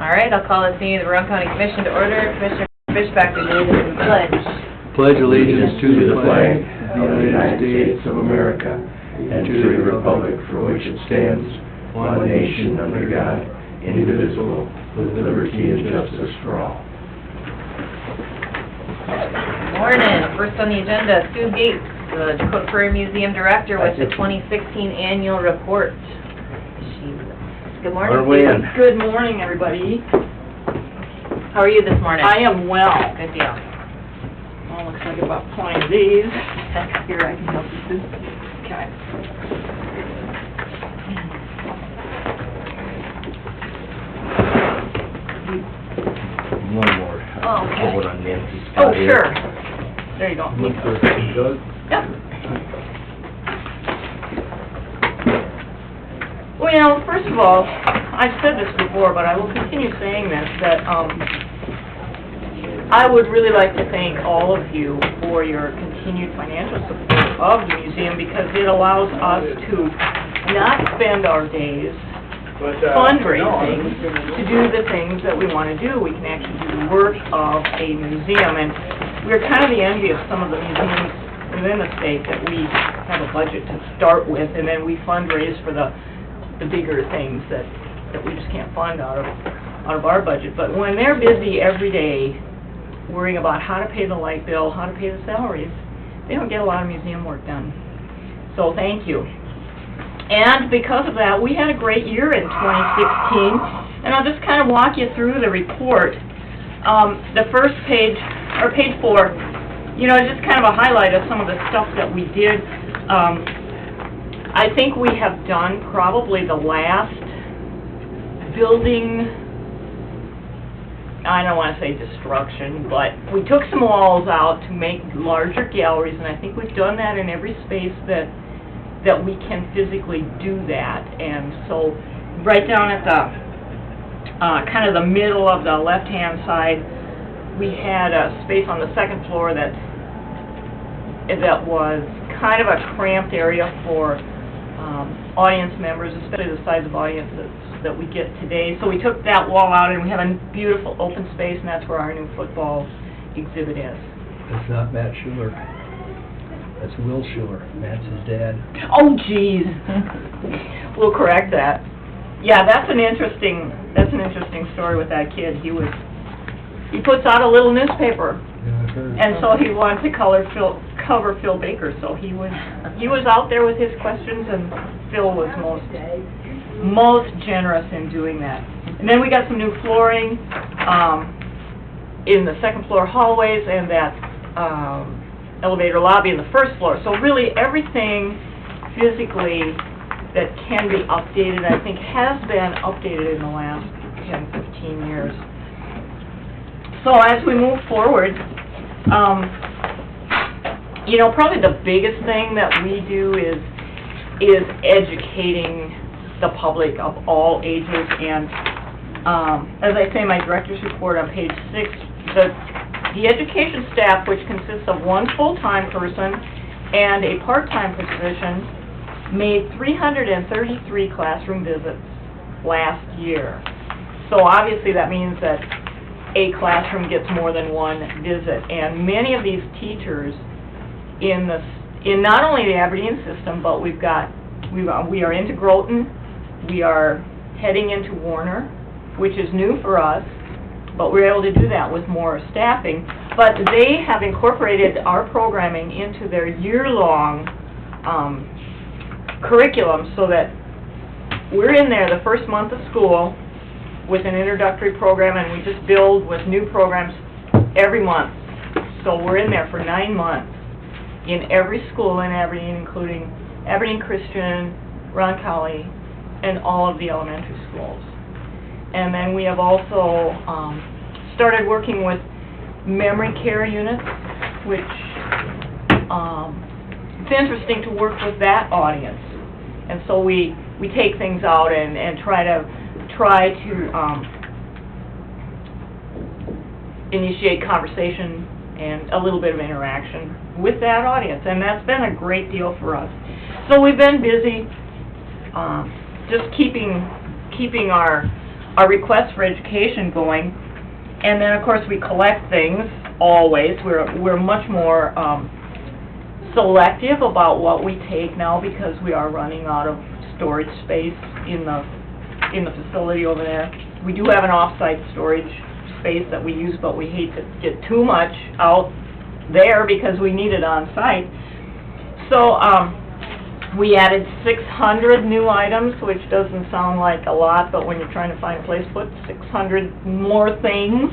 All right, I'll call this meeting of the Rowan County Commission to order. Commissioner Fishback to lead us in the pledge. Pledge allegiance to the flag of the United States of America and to the republic for which it stands, one nation under God, indivisible, with liberty and justice for all. Morning. First on the agenda, Sue Gates, the Dakota Prairie Museum Director, with the 2016 annual report. Good morning, Sue. Good morning, everybody. How are you this morning? I am well. Good deal. Well, looks like about 20 of these. Here, I can help you, Sue. Okay. one more. Oh, okay. Hold on Nancy's Oh, spot here. sure. There you go. Look for Doug. Yep. Well, first of all, I've said this before, but I will continue saying this, that I would really like to thank all of you for your continued financial support of the museum, because it allows us to not spend our days fundraising to do the things that we want to do. We can actually do the work of a museum, and we're kind of the envy of some of the museums within the state that we have a budget to start with, and then we fundraise for the bigger things that we just can't fund out of our budget. But when they're busy every day worrying about how to pay the light bill, how to pay the salaries, they don't get a lot of museum work done. So thank you. And because of that, we had a great year in 2016, and I'll just kind of walk you through the report. The first page, or page 4, you know, just kind of a highlight of some of the stuff that we did. I think we have done probably the last building, I don't want to say destruction, but we took some walls out to make larger galleries, and I think we've done that in every space that we can physically do that. And so right down at the kind of the middle of the left-hand side, we had a space on the second floor that was kind of a cramped area for audience members, especially the size of audiences that we get today. So we took that wall out, and we have a beautiful open space, and that's where our new football exhibit is. That's not Matt Schuler. That's Will Schuler. Matt's his dad. Oh, geez. We'll correct that. Yeah, that's an interesting story with that kid. He puts out a little newspaper, Yeah, I've heard. and so he wanted to cover Phil Baker. So he was out there with his questions, and Phil was most generous in doing that. And then we got some new flooring in the second floor hallways, and that elevator lobby in the first floor. So really everything physically that can be updated, I think, has been updated in the last 10, 15 years. So as we move forward, you know, probably the biggest thing that we do is educating the public of all ages. And as I say in my director's report on page 6, the education staff, which consists of one full-time person and a part-time position, made 333 classroom visits last year. So obviously that means that a classroom gets more than one visit, and many of these teachers in not only the Aberdeen system, but we are into Groton, we are heading into Warner, which is new for us, but we're able to do that with more staffing. But they have incorporated our programming into their year-long curriculum, so that we're in there the first month of school with an introductory program, and we just build with new programs every month. So we're in there for 9 months in every school in Aberdeen, including Aberdeen Christian, Roncalli, and all of the elementary schools. And then we have also started working with memory care units, which it's interesting to work with that audience. And so we take things out and try to initiate conversation and a little bit of interaction with that audience, and that's been a great deal for us. So we've been busy just keeping our our request for education going. And then, of course, we collect things always. We're much more selective about what we take now because we are running out of storage space in the facility over there. We do have an off-site storage space that we use, but we hate to get too much out there because we need it on-site. So we added 600 new items, which doesn't sound like a lot, but when you're trying to find a place to put 600 more things,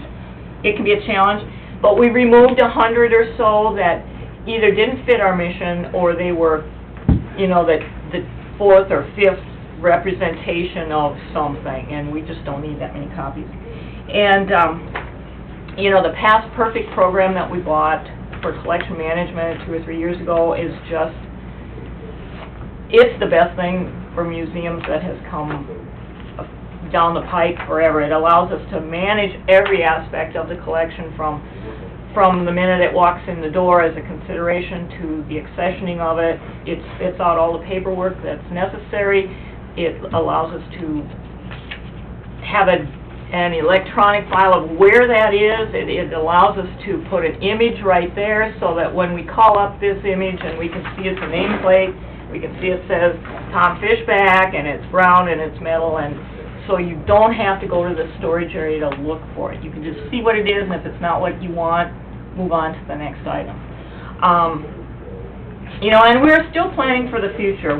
it can be a challenge. But we removed 100 or so that either didn't fit our mission or they were, you know, the fourth or fifth representation of something, and we just don't need that many copies. And, you know, the Past Perfect program that we bought for collection management 2 or 3 years ago is just, it's the best thing for museums that has come down the pike forever. It allows us to manage every aspect of the collection from the minute it walks in the door as a consideration to the accessioning of it. It spits out all the paperwork that's necessary. It allows us to have an electronic file of where that is. It allows us to put an image right there so that when we call up this image and we can see it's a nameplate, we can see it says Tom Fishback and it's brown and it's metal, and so you don't have to go to the storage area to look for it. You can just see what it is, and if it's not what you want, move on to the next item. You know, and we're still planning for the future.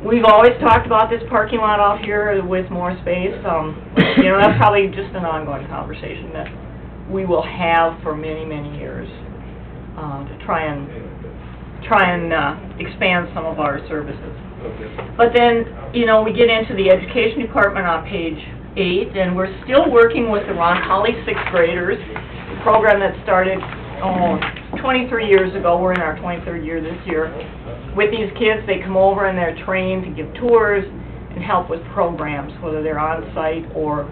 We've always talked about this parking lot off here with more space. You know, that's probably just an ongoing conversation that we will have for many, many years to try and expand some of our services. But then, you know, we get into the education department on page 8, and we're still working with the Ron Holly 6th graders, a program that started 23 years ago. We're in our 23rd year this year. With these kids, they come over and they're trained to give tours and help with programs, whether they're on-site or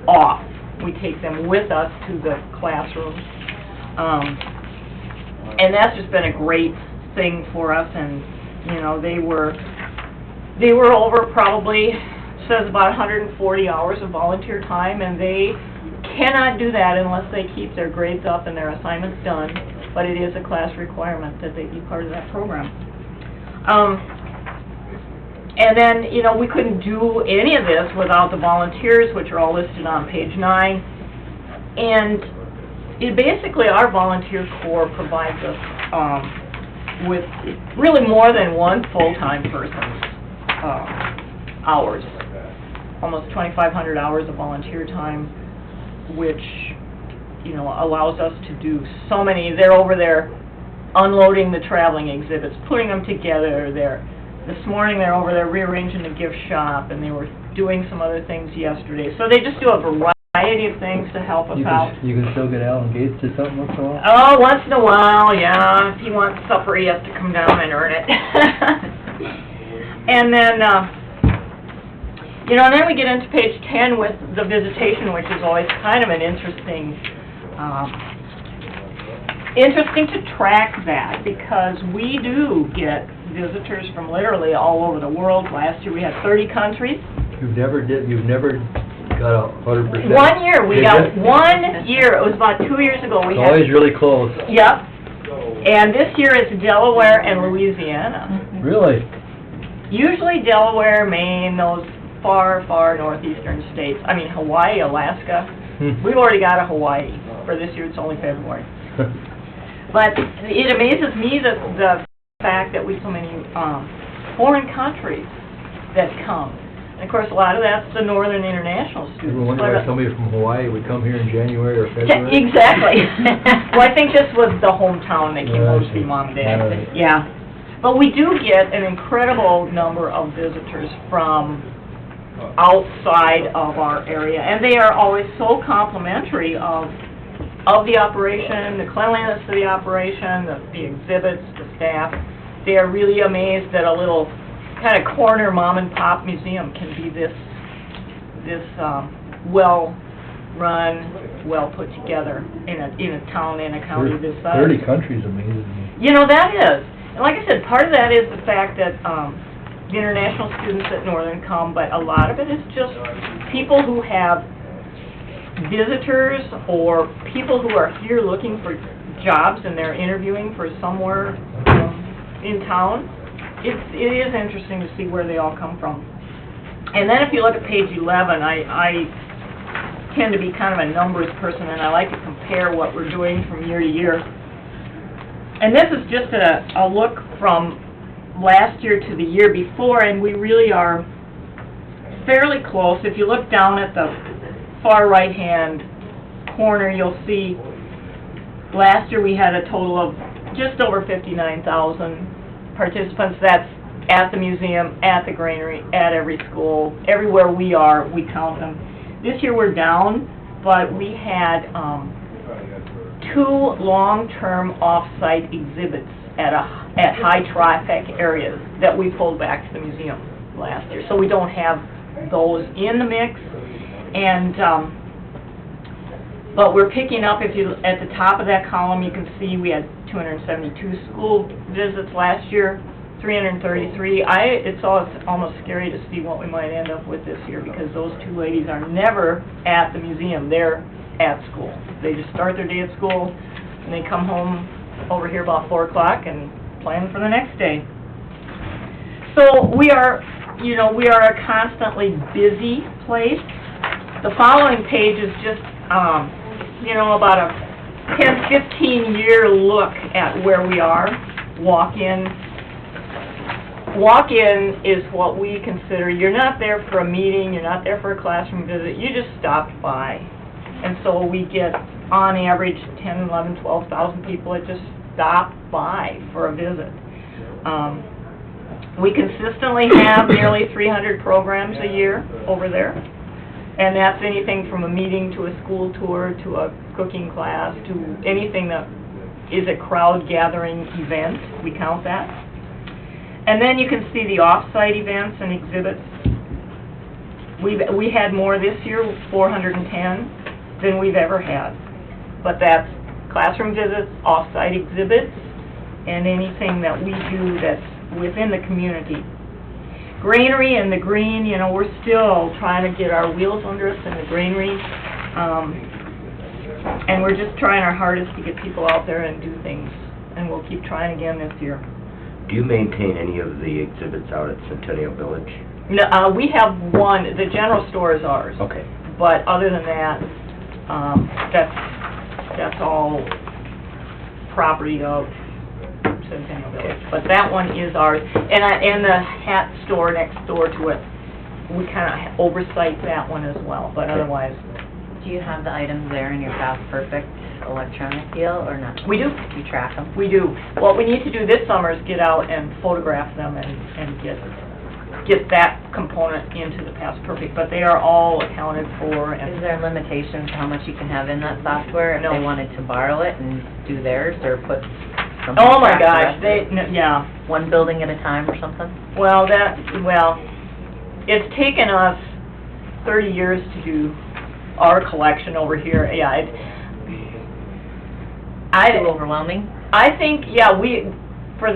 off. We take them with us to the classroom. And that's just been a great thing for us, and, you know, they were over probably, says about 140 hours of volunteer time, and they cannot do that unless they keep their grades up and their assignments done, but it is a class requirement that they be part of that program. And then, you know, we couldn't do any of this without the volunteers, which are all listed on page 9, and basically our volunteer corps provides us with really more than one full-time person's hours, almost 2,500 hours of volunteer time, which, you know, allows us to do so many. They're over there unloading the traveling exhibits, putting them together. This morning they're over there rearranging the gift shop, and they were doing some other things yesterday. So they just do a variety of things to help us out. You can still get Alan Gates to something once in a while? Oh, once in a while, yeah. If he wants supper, he has to come down and earn it. And then, you know, and then we get into page 10 with the visitation, which is always kind of an interesting to track that, because we do get visitors from literally all over the world. Last year we had 30 countries. You've never got 100%? 1 year, we got 1 year. It was about 2 years ago. We It's always really close. Yep. And this year it's Delaware and Louisiana. Really? Usually Delaware, Maine, those far, far northeastern states. I mean, Hawaii, Alaska. We've already got a Hawaii. For this year, it's only February. But it amazes me the fact that we have so many foreign countries that come. And of course, a lot of that's the Northern International students. You wonder why somebody from Hawaii would come here in January or February? Exactly. Well, I think this was the hometown that came over to see Mom and Dad. Yeah. But we do get an incredible number of visitors from outside of our area, and they are always so complimentary of the operation, the cleanliness of the operation, the exhibits, the staff. They are really amazed that a little kind of corner mom-and-pop museum can be this well-run, well-put together in a town, in a county this size. 30 countries amazes me. You know, that is. And like I said, part of that is the fact that the international students at Northern come, but a lot of it is just people who have visitors or people who are here looking for jobs and they're interviewing for somewhere in town. It is interesting to see where they all come from. And then if you look at page 11, I tend to be kind of a numbers person, and I like to compare what we're doing from year to year. And this is just a look from last year to the year before, and we really are fairly close. If you look down at the far right-hand corner, you'll see last year we had a total of just over 59,000 participants. That's at the museum, at the granary, at every school, everywhere we are, we count them. This year we're down, but we had 2 long-term off-site exhibits at high traffic areas that we pulled back to the museum last year. So we don't have those in the mix, and but we're picking up. If you at the top of that column, you can see we had 272 school visits last year, 333. It's almost scary to see what we might end up with this year, because those 2 ladies are never at the museum. They're at school. They just start their day at school, and they come home over here about 4 o'clock and plan for the next day. So we are a constantly busy place. The following page is just, about a 10, 15-year look at where we are. Walk-in is what we consider, you're not there for a meeting, you're not there for a classroom visit, you just stopped by. And so we get, on average, 10, 11, 12,000 people that just stop by for a visit. We consistently have nearly 300 programs a year over there. And that's anything from a meeting to a school tour to a cooking class to anything that is a crowd gathering event. We count that. And then you can see the off-site events and exhibits. We had more this year, 410, than we've ever had. But that's classroom visits, off-site exhibits, and anything that we do that's within the community. Granary and the green, we're still trying to get our wheels under us in the granary, and we're just trying our hardest to get people out there and do things, and we'll keep trying again this year. Do you maintain any of the exhibits out at Centennial Village? No, we have one. The general store is ours. Okay. But other than that, that's all property of Centennial Village. But that one is ours. And the hat store next door to it, we kind of oversight that one as well. But otherwise, Do you have the items there in your Fast Perfect electronic deal, or not? we do. You track them? We do. What we need to do this summer is get out and photograph them and get that component into the Past Perfect, but they are all accounted for. Is there limitations how much you can have in that software? If No. they wanted to borrow it and do theirs, or put something? Oh my track gosh, directly? yeah. One building at a time or something? Well, it's taken us 30 years to do our collection over here. Yeah, Too overwhelming? I think, for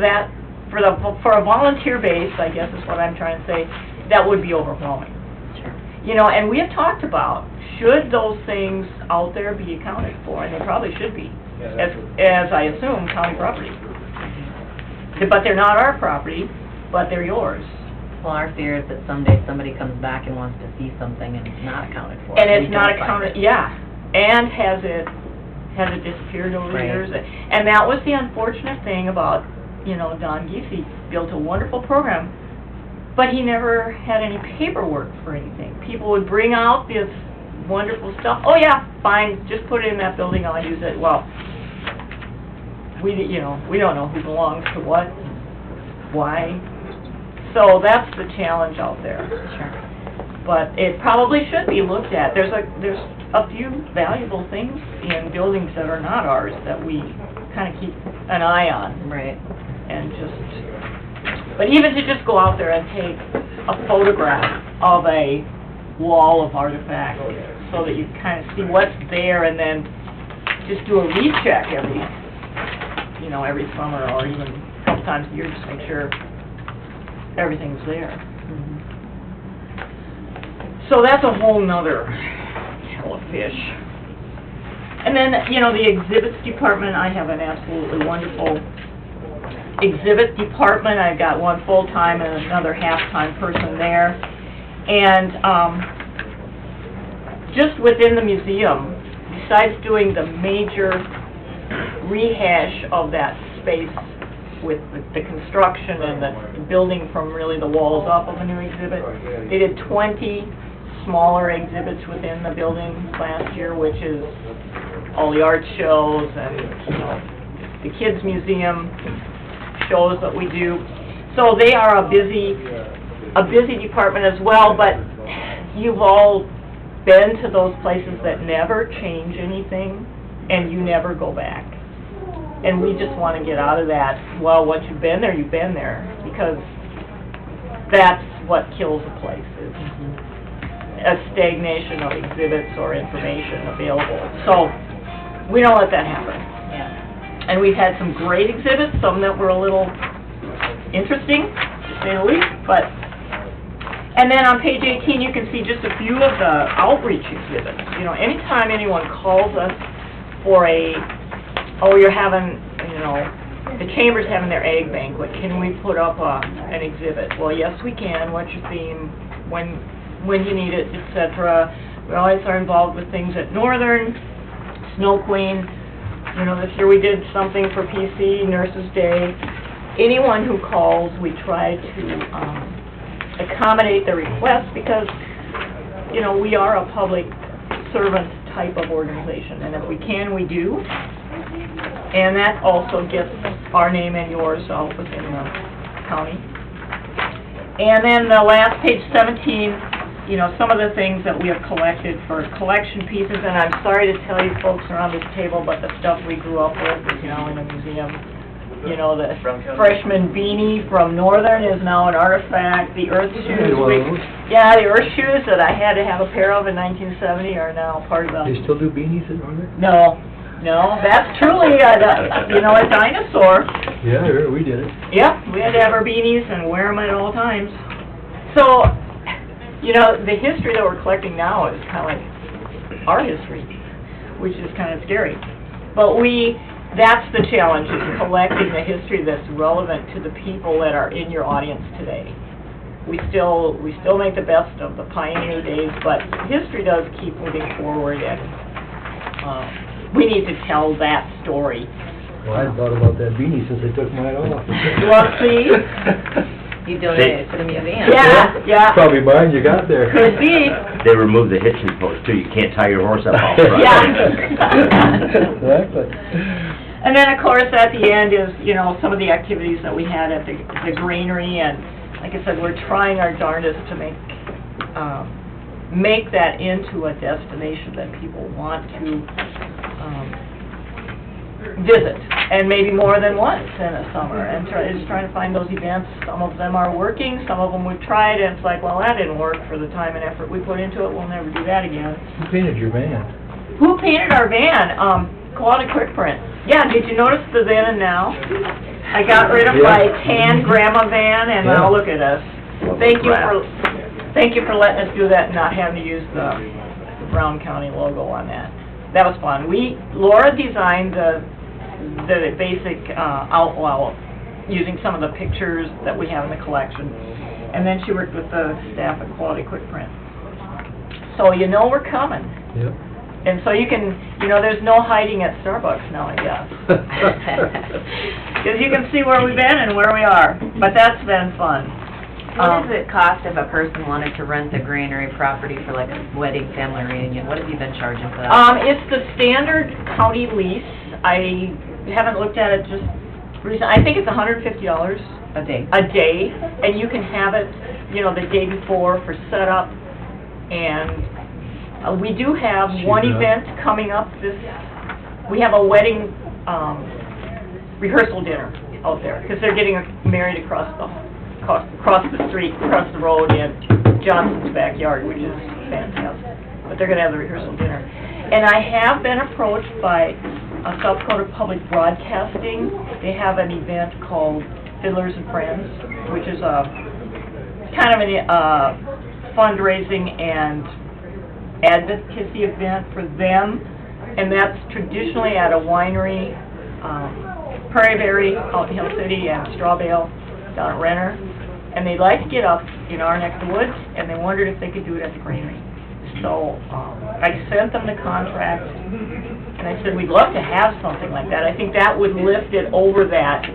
a volunteer base, I guess is what I'm trying to say, that would be overwhelming. Sure. And we have talked about, should those things out there be accounted for, and they probably should be, as I assume, county property. But they're not our property, but they're yours. Well, our fear is that someday somebody comes back and wants to see something and it's not accounted for. And We it's not don't find accounted, it. yeah, and has it disappeared over the Right. years? And that was the unfortunate thing about, Don Giese built a wonderful program, but he never had any paperwork for anything. People would bring out this wonderful stuff, oh yeah, fine, just put it in that building, I'll use it. Well, we don't know who belongs to what, why. So that's the challenge out there. Sure. But it probably should be looked at. There's a few valuable things in buildings that are not ours that we kind of keep an eye on. Right. And but even to just go out there and take a photograph of a wall of artifacts so that you kind of see what's there, and then just do a recheck every summer or even a couple times a year, just make sure everything's there. So that's a whole nother kettle of fish. And then, you know, the exhibits department, I have an absolutely wonderful exhibit department. I've got one full-time and another half-time person there. And just within the museum, besides doing the major rehash of that space with the construction and the building from really the walls up of a new exhibit, they did 20 smaller exhibits within the building last year, which is all the art shows and, you know, the kids museum shows that we do. So they are a busy department as well, but you've all been to those places that never change anything and you never go back. And we just want to get out of that, well, once you've been there, because that's what kills a place, is a stagnation of exhibits or information available. So we don't let that happen. Yeah. And we've had some great exhibits, some that were a little interesting, to say the least, but, and then on page 18, you can see just a few of the outreach exhibits. You know, anytime anyone calls us for you're having, you know, the chamber's having their egg banquet, can we put up an exhibit? Well, yes, we can. What's your theme? When you need it, etc. We always are involved with things at Northern, Snow Queen. You know, this year we did something for PC, Nurses Day. Anyone who calls, we try to accommodate the request because, you know, we are a public servant type of organization, and if we can, we do. And that also gets our name and yours out within the county. And then the last page 17, you know, some of the things that we have collected for collection pieces, and I'm sorry to tell you folks around this table, but the stuff we grew up with is now in the museum. You know, the freshman beanie from Northern is now an artifact. The Earth shoes, the Earth shoes that I had to have a pair of in 1970 are now part of the... They still do beanies at Northern? No, that's truly a dinosaur. Yeah, we did it. Yeah, we had to have our beanies and wear them at all times. So, you know, the history that we're collecting now is kind of like our history, which is kind of scary. But that's the challenge, is collecting the history that's relevant to the people that are in your audience today. We still make the best of the pioneer days, but history does keep moving forward, and we need to tell that story. Well, I thought about that beanie since they took mine off. Well, see? You donated it to the museum. Yeah. Probably mine you got there. Could be. They removed the hitching post too, you can't tie your horse up all front. Exactly. And then, of course, at the end is, you know, some of the activities that we had at the granary, and like I said, we're trying our darndest to make that into a destination that people want to visit, and maybe more than once in a summer, and just trying to find those events. Some of them are working, some of them we've tried, and it's like, well, that didn't work for the time and effort we put into it, we'll never do that again. Who painted your van? Who painted our van? Quality Quick Print. Yeah, did you notice the then and now? I got rid of my tan grandma van, and now look at us. Thank you for letting us do that and not having to use the Brown County logo on that. That was fun. Laura designed the basic outline using some of the pictures that we have in the collection, and then she worked with the staff at Quality Quick Print. So you know we're coming. Yep. And so you can, you know, there's no hiding at Starbucks now, I guess. Because you can see where we've been and where we are. But that's been fun. What does it cost if a person wanted to rent the granary property for like a wedding, family reunion? What have you been charging for that? It's the standard county lease. I haven't looked at it just recently. I think it's $150 A day. a day, and you can have it, you know, the day before for setup. And we do have one event coming up we have a wedding rehearsal dinner out there, because they're getting married across the street, across the road in Johnson's backyard, which is fantastic. But they're going to have the rehearsal dinner. And I have been approached by South Dakota Public Broadcasting. They have an event called Fiddlers and Friends, which is a kind of a fundraising and advocacy event for them, and that's traditionally at a winery, Prairie Berry out in Hill City and Strawbale down at Renner. And they'd like to get up in our neck of the woods, and they wondered if they could do it at the Greenery. So, I sent them the contract, and I said, we'd love to have something like that. I think that would lift it over that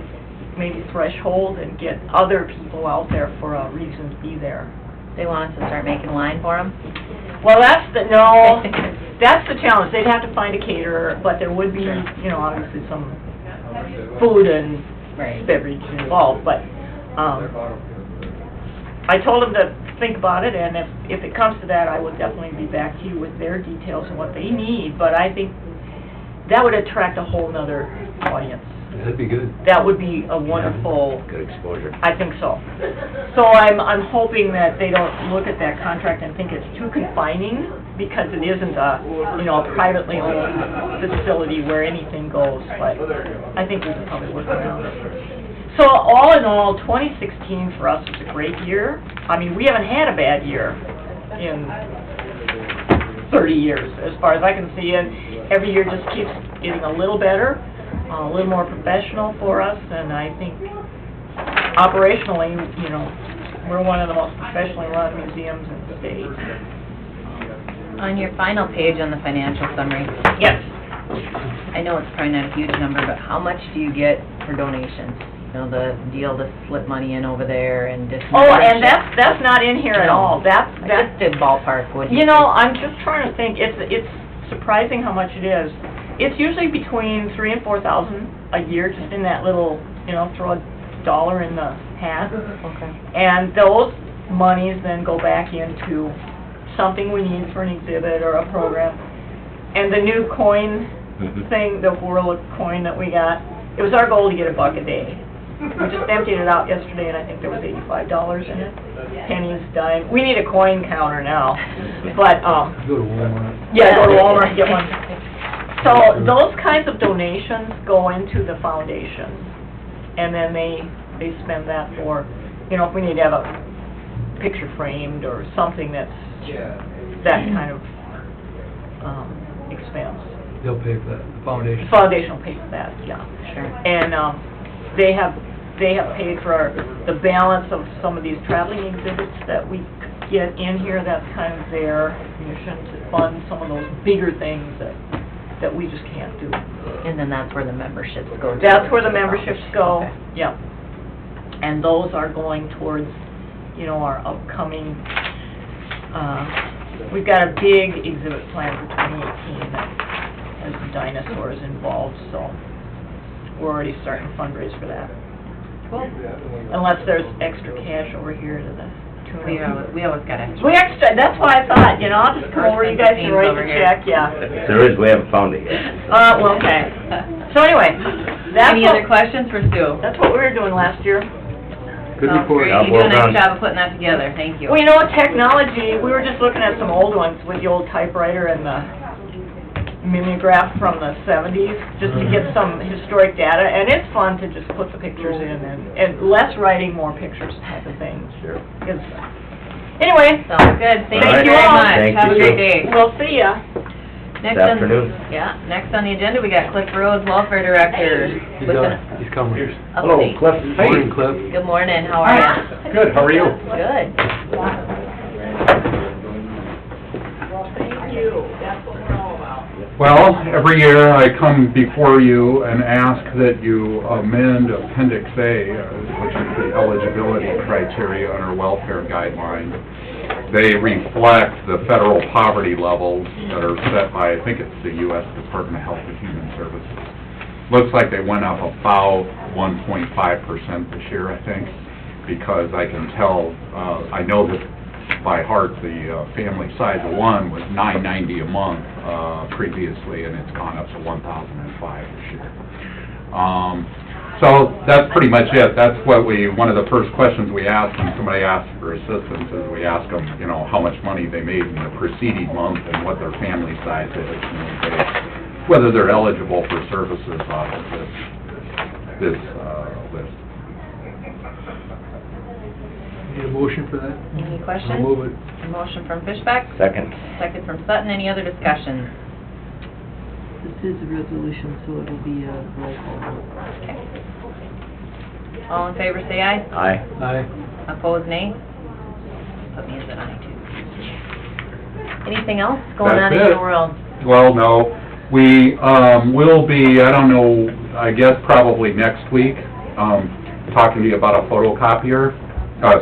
maybe threshold and get other people out there for a reason to be there. They want us to start making wine for them? Well, that's the challenge. They'd have to find a caterer, but there would be, obviously some food and Right. beverage involved, but, I told them to think about it, and if it comes to that, I would definitely be back to you with their details and what they need, but I think that would attract a whole nother audience. That'd be good. That would be a wonderful, Good exposure. I think so. So I'm hoping that they don't look at that contract and think it's too confining, because it isn't a privately owned facility where anything goes, but I think we can probably work around it. So all in all, 2016 for us was a great year. I mean, we haven't had a bad year in 30 years, as far as I can see, and every year just keeps getting a little better, a little more professional for us, and I think operationally, we're one of the most professionally run museums in the state. On your final page on the financial summary, Yes. I know it's probably not a huge number, but how much do you get for donations? The deal to slip money in over there and just... Oh, and that's not in here at all. That's Just a ballpark, would you... I'm just trying to think, it's surprising how much it is. It's usually between $3,000 and $4,000 a year, just in that little, throw a dollar in the hat. Okay. And those monies then go back into something we need for an exhibit or a program. And the new coin thing, the World coin that we got, it was our goal to get $1 a day. We just emptied it out yesterday, and I think there was $85 in it. Pennies, dimes. We need a coin counter now, but, Go to Walmart. yeah, go to Walmart and get one. So those kinds of donations go into the foundation, and then they spend that for, if we need to have a picture framed or something that's that kind of, expense. They'll pay for that, the foundation. The foundation will pay for that, yeah. Sure. And, they have paid for the balance of some of these traveling exhibits that we get in here. That's kind of their mission, to fund some of those bigger things that we just can't do. And then that's where the memberships go to? That's where the memberships go, Okay. yeah. And those are going towards, our upcoming, we've got a big exhibit plan for 2018 that has the dinosaurs involved, so we're already starting to fundraise for that. Cool. Unless there's extra cash over here to the tune of... We always got extra. We extra, that's why I thought, I'll just come over, you guys can write the check, yeah. If there is, we haven't found it yet. Well, okay. So anyway, that's Any other what, questions for Sue? that's what we were doing last year. Good Sounds report. great. Job You do a well nice done. job of putting that together, thank you. Well, technology, we were just looking at some old ones with the old typewriter and the mimeograph from the 70s, just to get some historic data, and it's fun to just put the pictures in, and less writing, more pictures type of thing. Sure. Anyway, Sounds good, thank Thank you you very all. much, Thank have a you, great Sue. day. we'll see ya. Next This on- afternoon. Yeah, next on the agenda, we got Cliff Rose, Welfare Director. He's with an he's coming. Hello, update. Cliff. Morning, Cliff. Good morning, how are you? Good, how are you? Good. Thank you, that's what we're all about. Well, every year I come before you and ask that you amend Appendix A, which is the eligibility criteria under welfare guidelines. They reflect the federal poverty levels that are set by, I think it's the U.S. Department of Health and Human Services. Looks like they went up about 1.5% this year, I think, because I can tell, I know that by heart, the family size of one was $9.90 a month previously, and it's gone up to $1,005 this year. So that's pretty much it. That's what one of the first questions we ask when somebody asks for assistance is we ask them, how much money they made in the preceding month and what their family size is, and whether they're eligible for services off of this list. Need a motion for that? Any I'll questions? move it. A motion from Fishbeck, Second. second from Sutton. Any other discussion? This is a resolution, so it'll be a roll call vote. Okay. All in favor, say aye. Aye. Aye. Opposed, nay. Put me as an aye, too. Anything else going on That's in it. your world? Well, no, we, will be, I don't know, I guess probably next week, talking to you about a photocopier,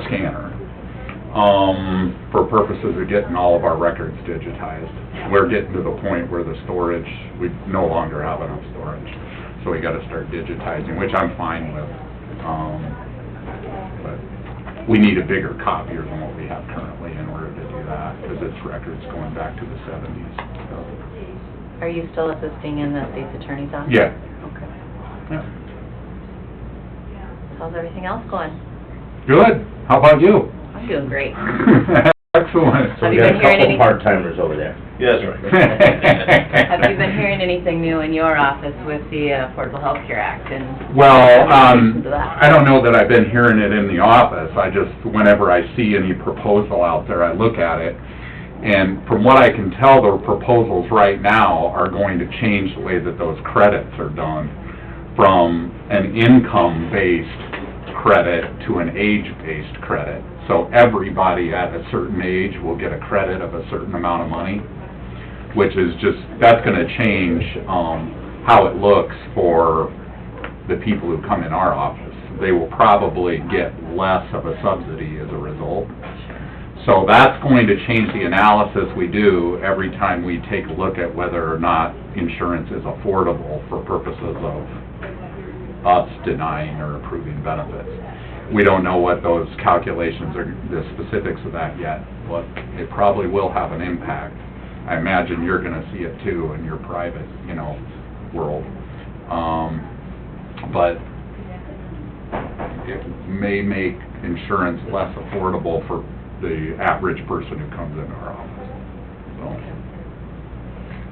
scanner, for purposes of getting all of our records digitized. We're getting to the point where the storage, we no longer have enough storage, so we gotta start digitizing, which I'm fine with. But we need a bigger copier than what we have currently in order to do that, because it's records going back to the 70s. Are you still assisting in the state's attorney's office? Yeah. Okay. Yeah. How's everything else going? Good. How about you? I'm doing great. Excellent. So Have we you got been a hearing couple any- part-timers over there. Yes, right. Have you been hearing anything new in your office with the Affordable Health Care Act and? Well, implications of that? I don't know that I've been hearing it in the office. I just, whenever I see any proposal out there, I look at it. And from what I can tell, the proposals right now are going to change the way that those credits are done from an income-based credit to an age-based credit. So everybody at a certain age will get a credit of a certain amount of money, which is just, that's gonna change, how it looks for the people who come in our office. They will probably get less of a subsidy as a result. So that's going to change the analysis we do every time we take a look at whether or not insurance is affordable for purposes of us denying or approving benefits. We don't know what those calculations are, the specifics of that yet, but it probably will have an impact. I imagine you're gonna see it too in your private, world. But it may make insurance less affordable for the average person who comes into our office, so.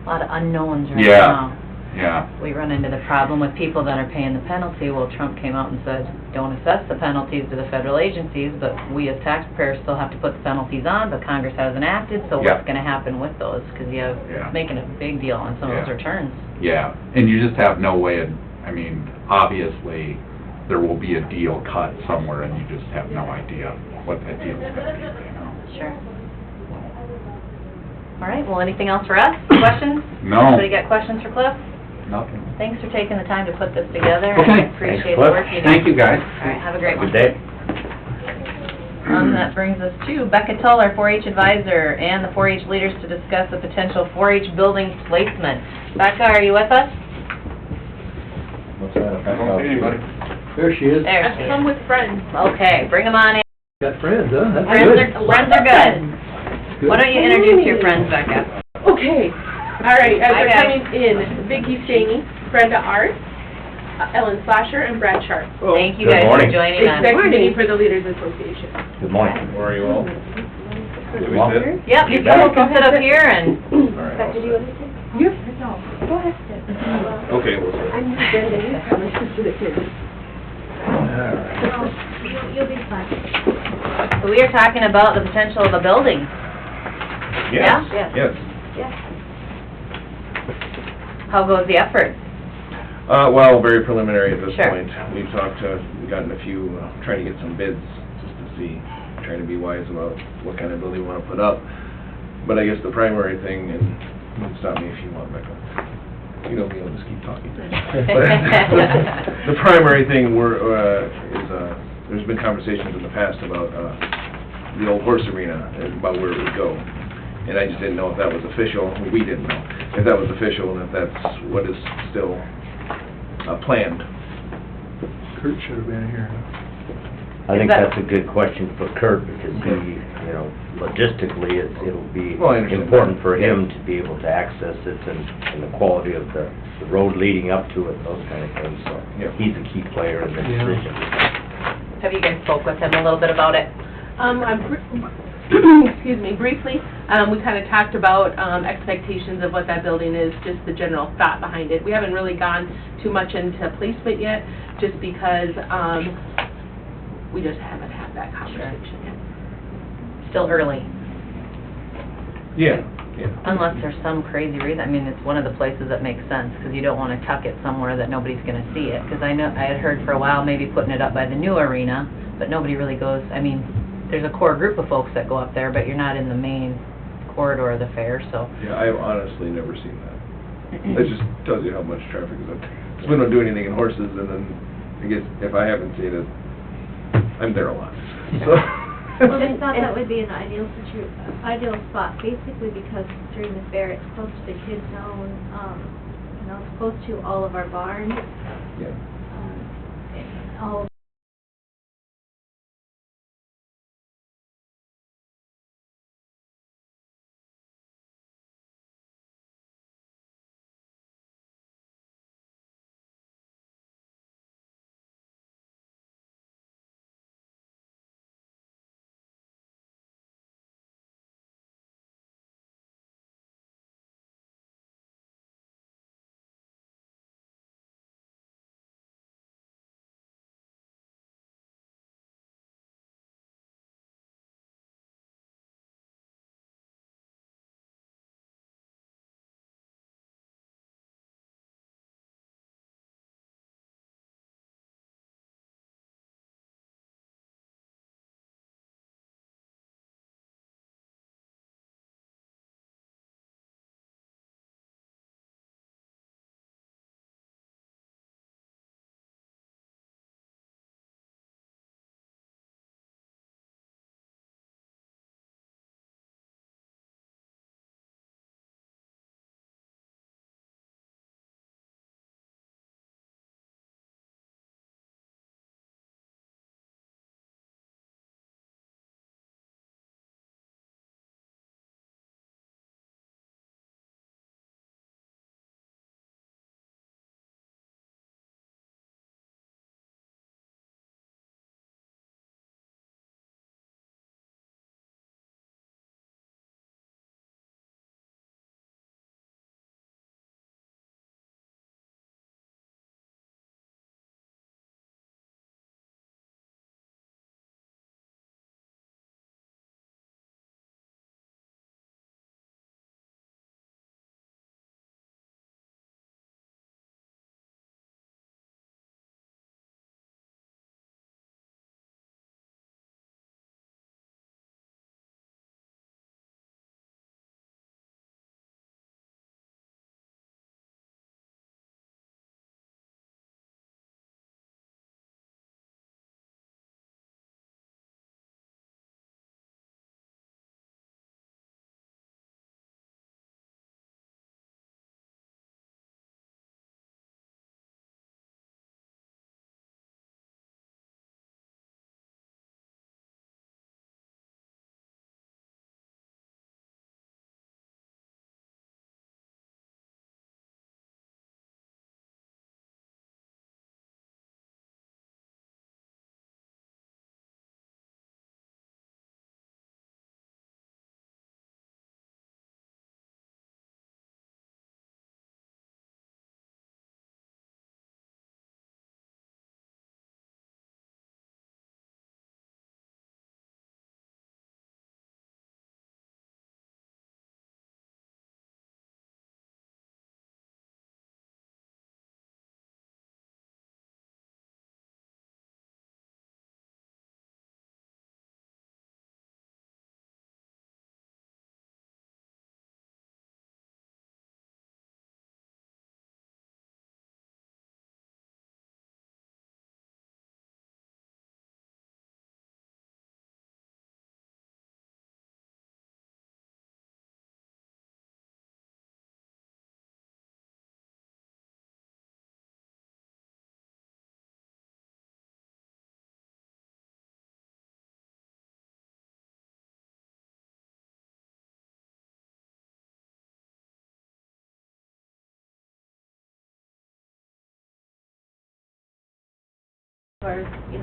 A lot of unknowns right Yeah. now. Yeah, We run into the problem with people that are paying the penalty. Well, Trump came out and said, don't assess the penalties to the federal agencies, but we as taxpayers still have to put the penalties on, but Congress hasn't acted, so Yeah. what's gonna happen with those? Because Yeah. it's making a big deal on some of those Yeah. returns. yeah, and you just have no way of, obviously, there will be a deal cut somewhere, and you just have no idea what that deal's gonna be right now. Sure. All right, well, anything else for us? Questions? No. Anybody got questions for Cliff? Nothing. Thanks for taking the time to put this together. Okay. I appreciate Thanks, the Cliff. work you do. Thank you, guys. All right, have a great one. Good day. That brings us to Becca Tull, our 4-H advisor, and the 4-H leaders to discuss a potential 4-H building placement. Becca, are you with us? What's that? I don't see anybody. There she is. There I've she come is. with friends. Okay, bring them on in. Got friends, huh? That's Friends good. friends are good. Good. Why don't you introduce your friends, Becca? Okay, all right, as Hi, they're guys. coming in, Vicki Staney, Brenda Art, Ellen Slasher, and Brad Sharp. Thank you Good guys for morning. joining us. Exec Committee for the Leaders Association. Good morning. Where are you all? Welcome. Yep, you guys can sit up here and... Becca, do you want to sit? Yep. Go ahead, sit. Okay, we'll see. I'm Brenda, you're probably sister the kids. You'll be fine. So we are talking about the potential of a building. Yes, Yeah? yes. How goes the effort? Well, very preliminary at this Sure. point. We've gotten a few, trying to get some bids, just to see, trying to be wise about what kind of building we want to put up. But I guess the primary thing, and you can stop me if you want, Becca. You know me, I'll just keep talking. The primary thing there's been conversations in the past about, the old horse arena, and about where it would go. And I just didn't know if that was official, we didn't know, if that was official and if that's what is still planned. Kurt should have been here. I think Is that- that's a good question for Kurt, because he, logistically, it'll be Well, I understand. important for him to be able to access it and the quality of the road leading up to it, those kind of things, so Yeah. he's a key player in the Yeah. decision. Have you guys spoke with him a little bit about it? Excuse me, briefly, we kind of talked about expectations of what that building is, just the general thought behind it. We haven't really gone too much into placement yet, just because we just haven't had that conversation yet. still early. Yeah, yeah. Unless there's some crazy reason, I mean, it's one of the places that makes sense, because you don't want to tuck it somewhere that nobody's going to see it. Because I know, I had heard for a while maybe putting it up by the new arena, but nobody really goes, I mean, there's a core group of folks that go up there, but you're not in the main corridor of the fair, so. Yeah, I've honestly never seen that. That just tells you how much traffic is up there. 'Cause we don't do anything in horses, and then, I guess, if I haven't seen it, I'm there a lot, so. Well, I thought that would be an ideal spot, basically because during the fair, it's close to the kids zone, it's close to all of our barns, Yeah. all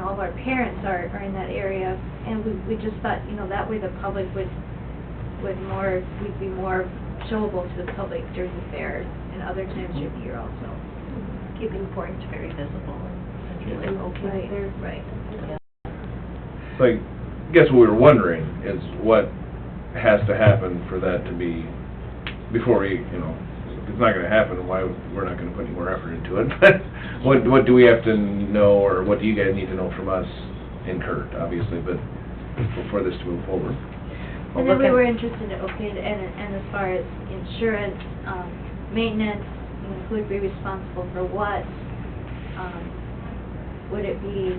all of our parents are in that area, and we just thought, that way the public we'd be more showable to the public during the fair and other times during the year also. Keeping points very visible. Right, they're right. Like, guess what we were wondering is what has to happen for that to be, before we, you know, if it's not gonna happen, why, we're not gonna put any more effort into it, but what do we have to know, or what do you guys need to know from us in Kurt, obviously, but for this to move forward? And then we were interested in, okay, and as far as insurance, maintenance, you know, who would be responsible for what? Would we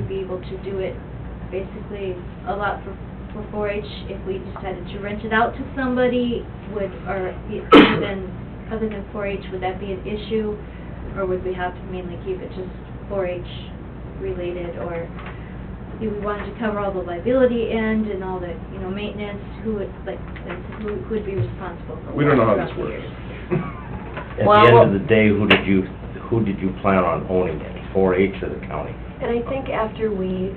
be able to do it basically a lot for 4-H if we decided to rent it out to somebody? Other than 4-H, would that be an issue? Or would we have to mainly keep it just 4-H related? Or if we wanted to cover all the liability end and all the, you know, maintenance, who would be responsible for what? We don't know how this throughout the works. years? At the end of the day, who did you plan on owning it, 4-H or the county? And I think after we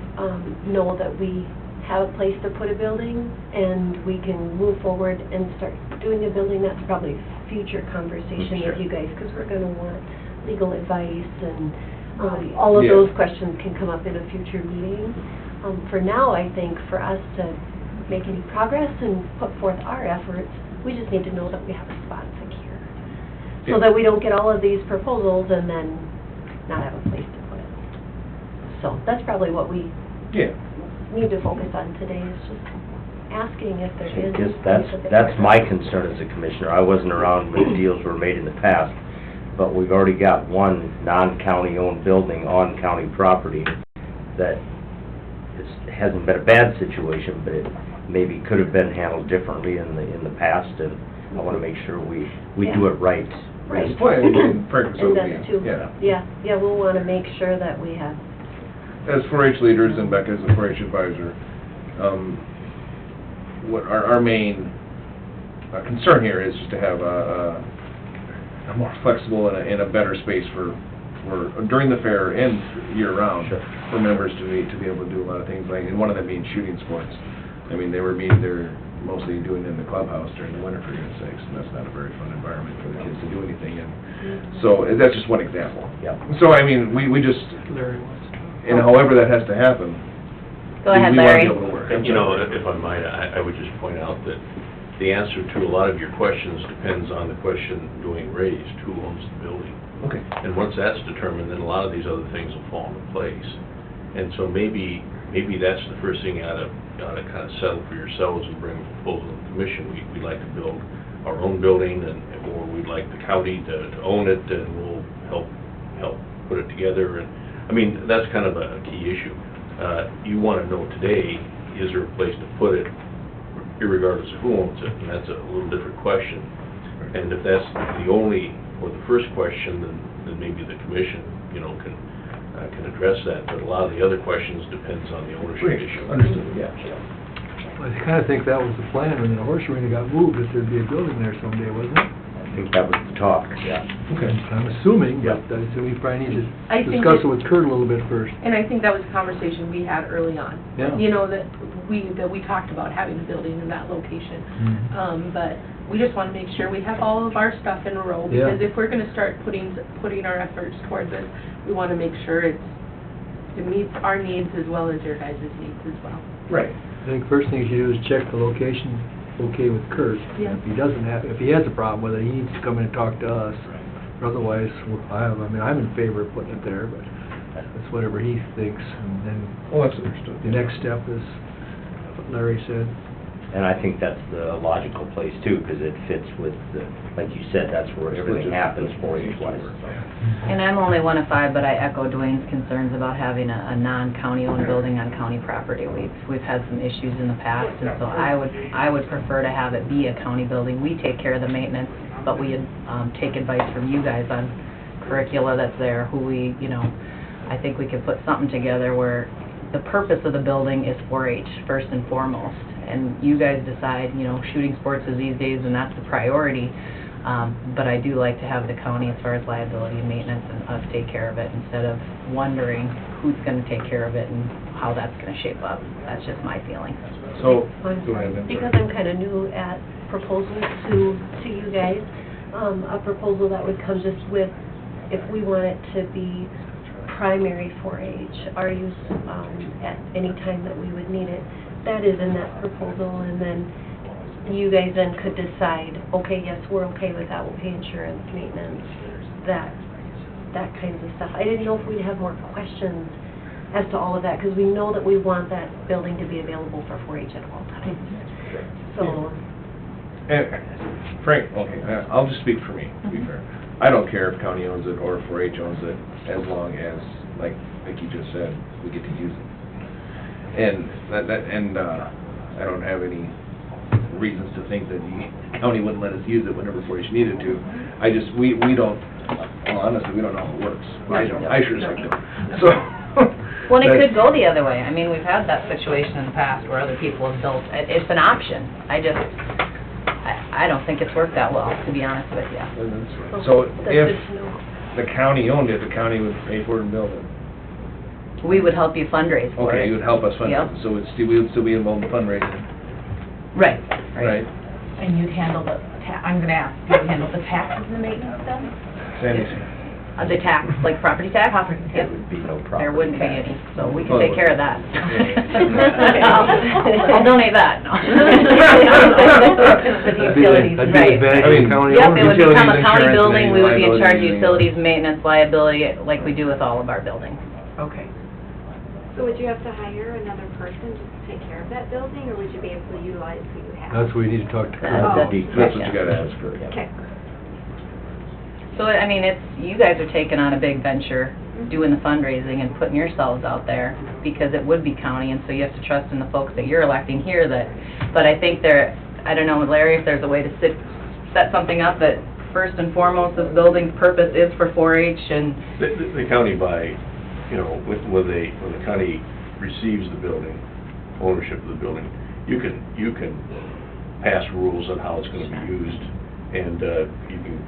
know that we have a place to put a building and we can move forward and start doing a building, that's probably future conversation Sure. with you guys, because we're going to want legal advice and all of Yeah. those questions can come up in a future meeting. For now, I think for us to make any progress and put forth our efforts, we just need to know that we have a spot secure. Yeah. So that we don't get all of these proposals and then not have a place to put it. So that's probably what we Yeah. need to focus on today, is just asking if there is. Because a place that that's they- my concern as a commissioner. I wasn't around when deals were made in the past, but we've already got one non-county owned building on county property that hasn't been a bad situation, but it maybe could have been handled differently in the past, and I want to make sure we do it right. Right. Well, and Frank, so, And that's too, yeah. yeah, we'll want to make sure that we have, As 4-H leaders and Becca as a 4-H advisor, what our main concern here is just to have a more flexible and a better space for during the fair and year-round, Sure. for members to be able to do a lot of things, like, and one of them being shooting sports. I mean, they're mostly doing it in the clubhouse during the winter, for goodness sakes, and that's not a very fun environment for the kids to do anything in. So, that's just one example. Yep. So, I mean, we just, Larry wants to. and however that has to happen, Go ahead, we want Larry. to be able to work. And, you know, if I might, I would just point out that the answer to a lot of your questions depends on the question being raised, who owns the building? Okay. And once that's determined, then a lot of these other things will fall into place. And so maybe that's the first thing you ought to kind of settle for yourselves and bring a proposal to the commission. We'd like to build our own building, or we'd like the county to own it, and we'll help put it together. And I mean, that's kind of a key issue. You want to know today, is there a place to put it, irregardless of who owns it? And that's a little different question. And if that's the only, or the first question, then maybe the commission, you know, can address that. But a lot of the other questions depends on the ownership issue. Understood, yeah. I kind of think that was the plan when the horse arena got moved, that there'd be a building there someday, wasn't it? I think that was the talk, yeah. Okay. I'm assuming, Yeah. but I assume we probably need I to think discuss it- it with Kurt a little bit first. And I think that was a conversation we had early on. Yeah. You know, that we talked about having a building in that location. Mhm. But we just want to make sure we have all of our stuff in a row, Yeah. because if we're going to start putting our efforts towards it, we want to make sure it meets our needs as well as your guys' needs as well. Right. I think first thing you should do is check the location, okay with Kurt. Yeah. If he has a problem with it, he needs to come in and talk to us. Or otherwise, I'm in favor of putting it there, but it's whatever he thinks. And then Well, that's understood. the next step is what Larry said. And I think that's the logical place too, because it fits with the, like you said, that's where everything happens 4-H wise. And I'm only one of 5, but I echo Dwayne's concerns about having a non-county owned building on county property. We've had some issues in the past, and so I would prefer to have it be a county building. We take care of the maintenance, but we take advice from you guys on curricula that's there, I think we could put something together where the purpose of the building is 4-H first and foremost. And you guys decide, shooting sports is these days, and that's the priority. But I do like to have the county, as far as liability and maintenance, and us take care of it, instead of wondering who's gonna take care of it and how that's gonna shape up. That's just my feeling. So, I'm go sorry, ahead, Lynn. because I'm kind of new at proposals to you guys, a proposal that would come just with, if we want it to be primary 4-H, our use at any time that we would need it. That is in that proposal, and then you guys then could decide, okay, yes, we're okay with that, we'll pay insurance, maintenance, that kinds of stuff. I didn't know if we'd have more questions as to all of that, because we know that we want that building to be available for 4-H at all times. So, Frank, okay, I'll just speak for me, to be fair. I don't care if county owns it or 4-H owns it, as long as, like you just said, we get to use it. And I don't have any reasons to think that the county wouldn't let us use it whenever 4-H needed to. We don't, well, honestly, we don't know how it works. I don't, I sure as heck don't. So. Well, it could go the other way. I mean, we've had that situation in the past where other people have built, it's an option. I don't think it's worked that well, to be honest with you. So that's if good to know. the county owned it, the county would pay for it and build it. We would help you fundraise for it. Okay, you would help us fundraise, Yep. so we would still be involved in fundraising, Right, right? And you'd handle the, I'm gonna ask, do you handle the taxes and the maintenance then? Sandy? The tax, like property tax? Property There Yep. would be no problem. There wouldn't be any, so we can Oh, take care of that. yeah. I'll donate that. No. That'd be the advantage of the county Yep, owner. it would become a Utilities, county insurance, building, we would be in liability, charge of everything. utilities, maintenance, liability, like we do with all of our buildings. Okay. So would you have to hire another person to take care of that building, or would you be able to utilize who you have? That's what we need to talk to That's Kurt. the That's what you gotta ask for. Okay. So, I mean, you guys are taking on a big venture, doing the fundraising and putting yourselves out there, because it would be county, and so you have to trust in the folks that you're electing here but I think I don't know, Larry, if there's a way to set something up that first and foremost, this building's purpose is for 4-H and, The county when the county receives the building, ownership of the building, you can pass rules on how it's gonna be used, and you can,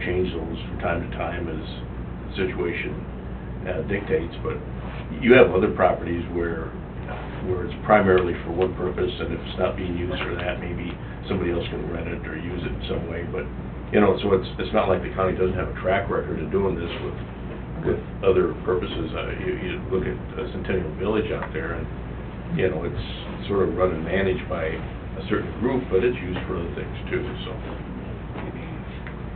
change those from time to time as the situation dictates, but you have other properties where it's primarily for one purpose, and if it's not being used for that, maybe somebody else can rent it or use it in some way, but, so it's not like the county doesn't have a track record of doing this with other purposes. You look at Centennial Village out there, and, it's sort of run and managed by a certain group, but it's used for other things too, so.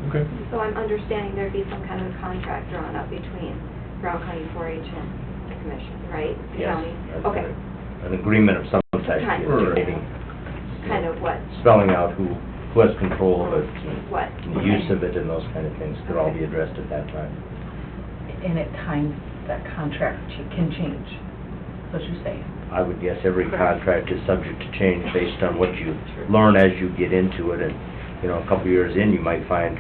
Okay. So I'm understanding there'd be some kind of a contract drawn up between Brown County 4-H and the commission, right? The Yes, county? that's Okay, right. An agreement of some type, Kind of. indicating, kind of what, spelling out who has control of it, what? the use of it, and those kind of things could all be addressed at that time. And at times, that contract can change, what you say. I would guess every contract is subject to change based on what you learn as you get into it, and, a couple years in, you might find,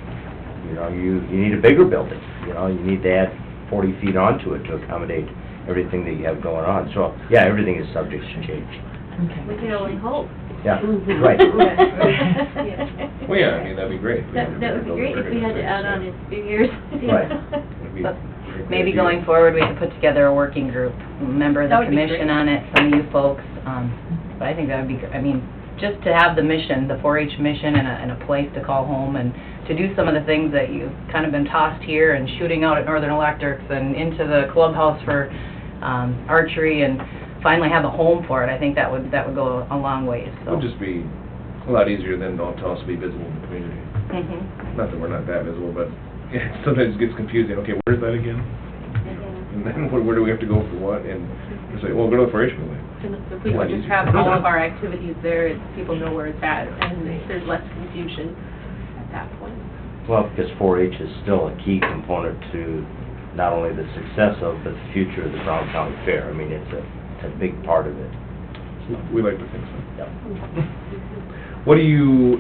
you need a bigger building, you need to add 40 feet onto it to accommodate everything that you have going on. So, yeah, everything is subject to change. We can only hope. Yeah, right. Well, yeah, I mean, that'd be great. That would be great if we had to add on in a few years. Right. That'd be But a great maybe idea. going forward, we could put together a working group, member of That the would be commission great. on it, some of you folks, but I think that would be, just to have the mission, the 4-H mission, and a place to call home, and to do some of the things that you've kind of been tossed here, and shooting out at Northern Electrics, and into the clubhouse for archery, and finally have a home for it. I think that would go a long ways, It so. would just be a lot easier than to also be visible in the community. Mhm. Not that we're not that visible, but sometimes it gets confusing. Okay, where's that again? And then where do we have to go for what? And it's like, well, go to the 4-H building. If we could just have all of our activities there, people know where it's at, and there's less confusion at that point. Well, because 4-H is still a key component to not only the success of, but the future of the Brown County Fair. It's a big part of it. We like to think so. Yep. What do you,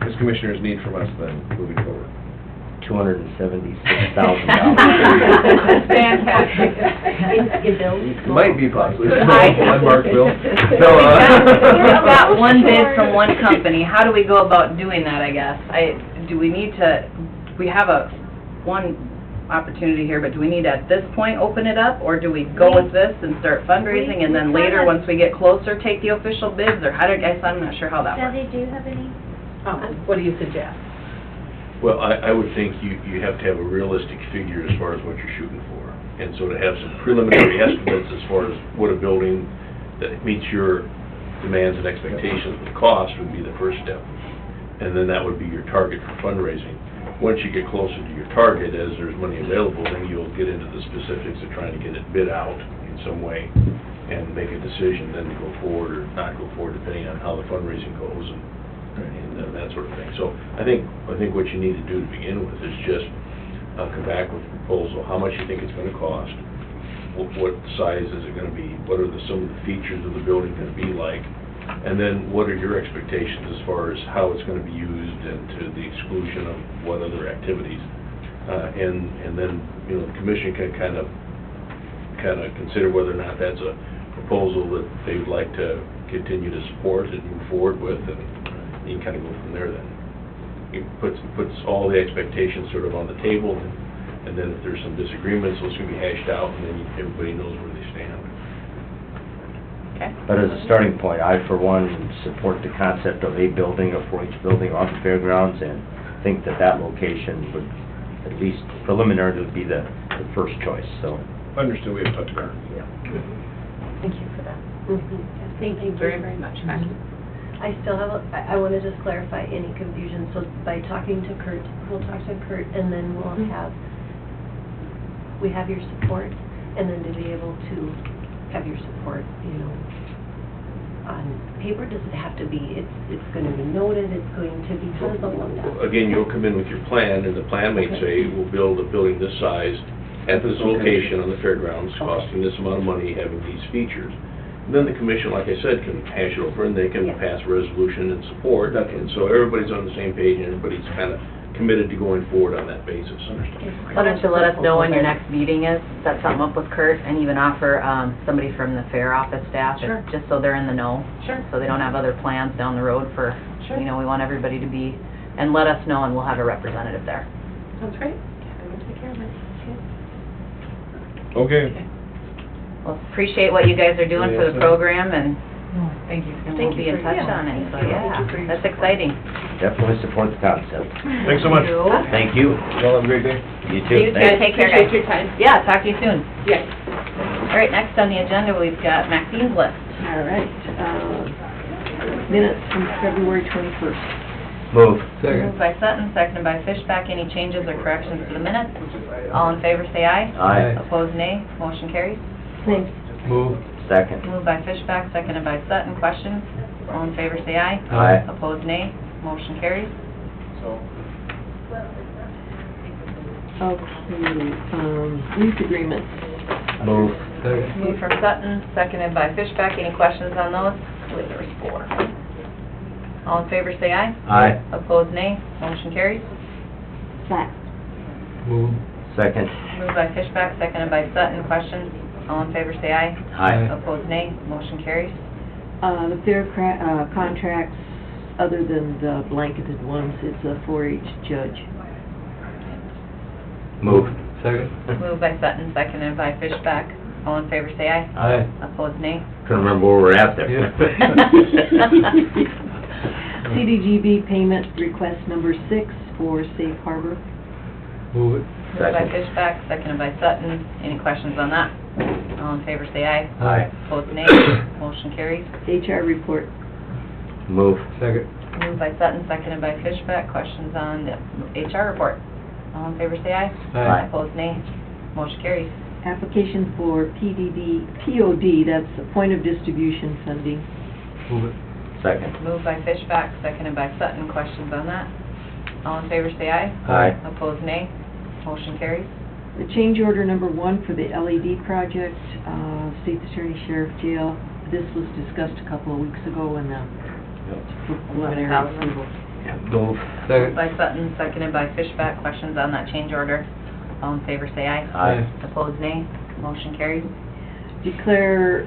as commissioners, need from us then, moving forward? $276,000. Fantastic. In bills? Might be possibly. I- One mark bill. We've No, got one bid from one company. How do we go about doing that, I guess? We have one opportunity here, but do we need to, at this point, open it up? Or do we go with this and start fundraising, and then later, once we get closer, take the official bids? Or I'm not sure how that works. Sally, do you have any? What do you suggest? Well, I would think you have to have a realistic figure as far as what you're shooting for. And so to have some preliminary estimates as far as what a building that meets your demands and expectations with cost would be the first step. And then that would be your target for fundraising. Once you get closer to your target, as there's money available, then you'll get into the specifics of trying to get it bid out in some way and make a decision then to go forward or not go forward, depending on how the fundraising goes and that sort of thing. So I think what you need to do to begin with is just come back with a proposal, how much you think it's gonna cost, what size is it gonna be, what are some of the features of the building gonna be like, and then what are your expectations as far as how it's gonna be used and to the exclusion of what other activities. And then, you know, the commission can kind of consider whether or not that's a proposal that they would like to continue to support and move forward with, and you can kind of go from there then. It puts all the expectations sort of on the table, and then if there's some disagreements, those can be hashed out, and then everybody knows where they stand. Okay. But as a starting point, I, for one, support the concept of a building, a 4-H building on the fairgrounds, and think that location would, at least preliminarily, be the first choice, so. Understood, we have talked about it. Thank you for that. Thank you Very, very much, Becky. I still have, I want to just clarify any confusion, so by talking to Kurt, we'll talk to Kurt, and then we'll have, we have your support, and then to be able to have your support, you know, on paper, does it have to be, it's going to be noted, it's going to be, how does all of that? Again, you'll come in with your plan, and the plan may say, we'll build a building this size at this location on the fairgrounds, costing this amount of money, having these features. Then the commission, like I said, can hash it over, and they can pass a resolution and support, and so everybody's on the same page, and everybody's kind of committed to going forward on that basis. Why don't you let us know when your next meeting is, set something up with Kurt, and even offer somebody from the fair office staff, Sure. just so they're in the know. Sure. So they don't have other plans down the road for, Sure. you know, we want everybody to be, and let us know, and we'll have a representative there. Sounds great. Kevin will take care of it. Okay. Well, appreciate what you guys are doing for the program, and Thank you. and we'll be in touch on it, so yeah, that's exciting. Definitely support the concept. Thanks so much. Thank you. Y'all have a great day. You See you too. guys, take care, guys. Appreciate your time. Yeah, talk to you soon. Yes. All right, next on the agenda, we've got Maxine's list. All right, minutes from February 21st. Move. Moved by Sutton, seconded by Fishback. Any changes or corrections to the minutes? All in favor, say aye. Aye. Opposed, nay. Motion carries. Same. Move. Second. Moved by Fishback, seconded by Sutton. Questions? All in favor, say aye. Aye. Opposed, nay. Motion carries. Okay, lease agreements. Move. Second. Moved from Sutton, seconded by Fishback. Any questions on those? I believe there was 4. All in favor, say aye. Aye. Opposed, nay. Motion carries. Fax. Move. Second. Moved by Fishback, seconded by Sutton. Questions? All in favor, say aye. Aye. Opposed, nay. Motion carries. The fair contracts, other than the blanketed ones, it's a 4-H judge. Move. Second. Moved by Sutton, seconded by Fishback. All in favor, say aye. Aye. Opposed, nay. Couldn't remember where we're at there. Yeah. CDGB payment request number 6 for Safe Harbor. Move it. Moved by Second. Fishback, seconded by Sutton. Any questions on that? All in favor, say aye. Aye. Opposed, nay. Motion carries. HR report. Move. Second. Moved by Sutton, seconded by Fishback. Questions on the HR report? All in favor, say aye. Aye. Opposed, nay. Motion carries. Application for POD, that's a point of distribution funding. Move it. Second. Moved by Fishback, seconded by Sutton. Questions on that? All in favor, say aye. Aye. Opposed, nay. Motion carries. The change order number 1 for the LED project, State's Attorney Sheriff Jail. This was discussed a couple of weeks ago in the preliminary approval. Move. Moved Second. by Sutton, seconded by Fishback. Questions on that change order? All in favor, say aye. Aye. Opposed, nay. Motion carries. Declare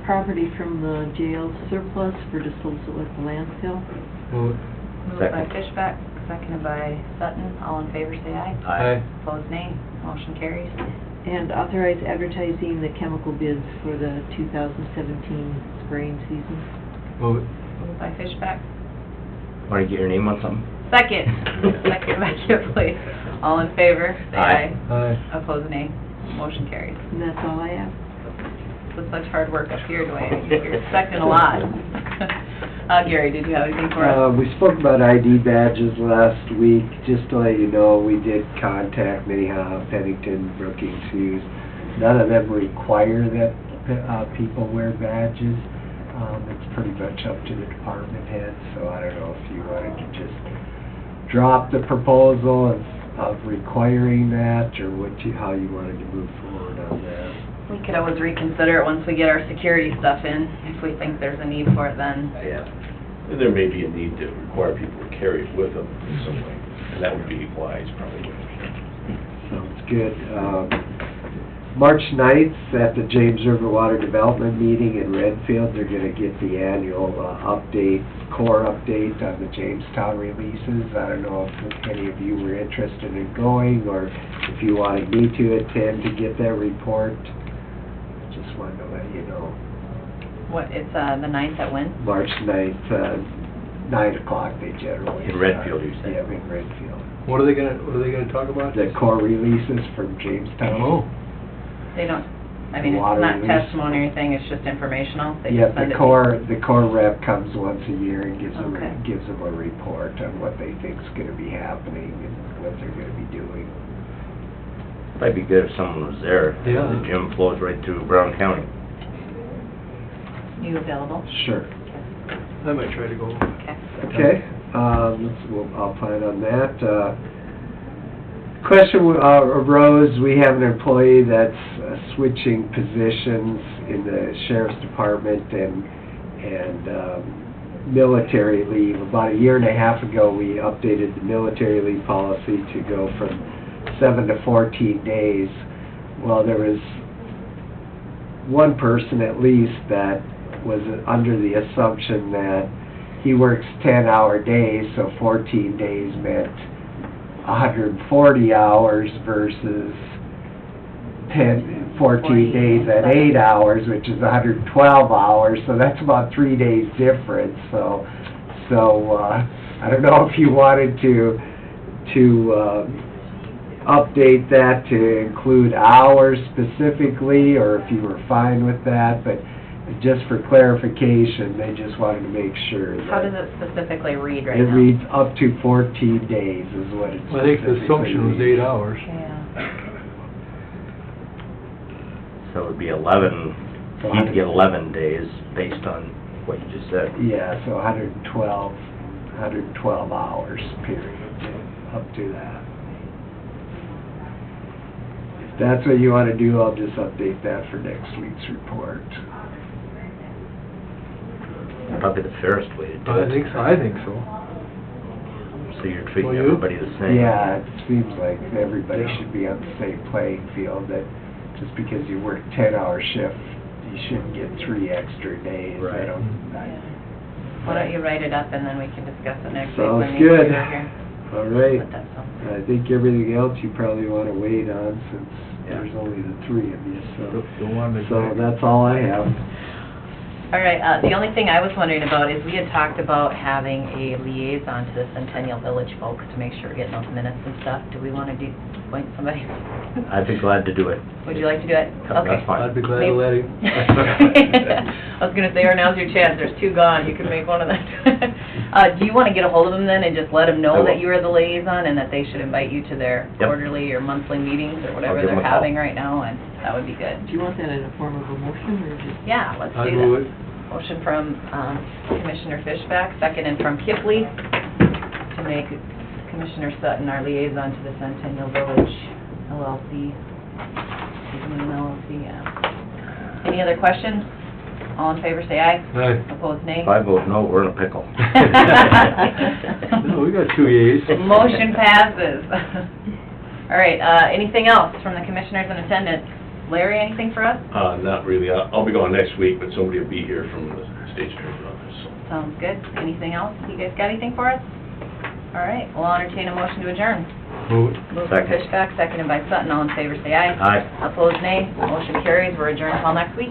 property from the jail surplus for disposal at the landfill. Move it. Moved by Second. Fishback, seconded by Sutton. All in favor, say aye. Aye. Opposed, nay. Motion carries. And authorize advertising the chemical bids for the 2017 spraying season. Move it. Moved by Fishback, Want to get your name on something? Second by Shipley. All in favor, say Aye. aye. Opposed, nay. Motion carries. And that's all I have. With such hard work up here, Dwayne, you're expecting a lot. Gary, did you have anything for us? We spoke about ID badges last week. Just to let you know, we did contact Minnehaha, Pennington, Brookings, Hughes. None of them require that people wear badges. It's pretty much up to the department head, so I don't know if you wanted to just drop the proposal of requiring that, or how you wanted to move forward on that. We could always reconsider it once we get our security stuff in, if we think there's a need for it then. Yeah. And there may be a need to require people to carry it with them in some way, and that would be wise, probably. Sounds good. March 9th, at the James River Water Development Meeting in Redfield, they're gonna get the annual core update on the Jamestown releases. I don't know if any of you were interested in going, or if you wanted me to attend to get that report. Just wanted to let you know. What, it's the 9th at when? March 9th, 9 o'clock they generally In start. Redfield, you said? Yeah, in Redfield. What are they gonna talk about? The core releases from Jamestown. Oh, They don't, I mean, it's Water not release. testimony or anything, it's just informational? They Yeah, just send the it- core rep comes once a year and gives them, Okay. gives them a report on what they think's gonna be happening and what they're gonna be doing. Might be good if someone was there. Yeah. The gym flows right through Brown County. You available? Sure. I might try to go. Okay. Okay, I'll plan on that. Question arose, we have an employee that's switching positions in the sheriff's department and military leave. About a year and a half ago, we updated the military leave policy to go from 7 to 14 days. Well, there was one person at least that was under the assumption that he works 10-hour days, so 14 days meant 140 hours versus 14 days at 8 hours, which is 112 hours, so that's about 3 days difference. So I don't know if you wanted to update that to include hours specifically, or if you were fine with that, but just for clarification, they just wanted to make sure that... How does it specifically read right It now? reads up to 14 days is what it I think the specifically assumption was reads. 8 hours. Yeah. So it would be 11, you'd get 11 days based on what you just said. Yeah, so 112 hours, period, up to that. If that's what you want to do, I'll just update that for next week's report. Probably the fairest way to do I it. think so. So you're treating Well, you? everybody the same. Yeah, it seems like everybody should be on the same playing field, that just because you work 10-hour shift, you shouldn't get 3 extra days. Right. Why don't you write it up and then we can discuss it next week Sounds when you good. are here. All right. But that's all. I think everything else you probably want to wait on, since Yeah. there's only the 3 of you, so... Don't want me to- So that's all I have. All right, the only thing I was wondering about is we had talked about having a liaison to the Centennial Village folks to make sure we're getting those minutes and stuff. Do we want to appoint somebody? I'd be glad to do it. Would you like to do it? Okay. That's fine. I'd be glad to let him. I was gonna say, or now's your chance, there's 2 gone, you can make one of them. Do you wanna get a hold of them then and just let them I know will. that you are the liaison and that they should invite you to their Yep. quarterly or monthly meetings or whatever give them they're a call. having right now, and that would be good. Do you want that in the form of a motion, or just... Yeah, let's I'd do move that. it. Motion from Commissioner Fishback, second, and from Kipley, to make Commissioner Sutton our liaison to the Centennial Village LLC. LLC, yeah. Any other questions? All in favor, say aye. Aye. Opposed, nay. If I vote no, we're in a pickle. No, we got 2 yeas. Motion passes. All right, anything else from the commissioners in attendance? Larry, anything for us? Not really. I'll be gone next week, but somebody will be here from the state attorney's office, so. Sounds good. Anything else? You guys got anything for us? All right, we'll entertain a motion to adjourn. Move it. Moved by Second. Fishback, seconded by Sutton. All in favor, say aye. Aye. Opposed, nay. Motion carries. We're adjourned until next week.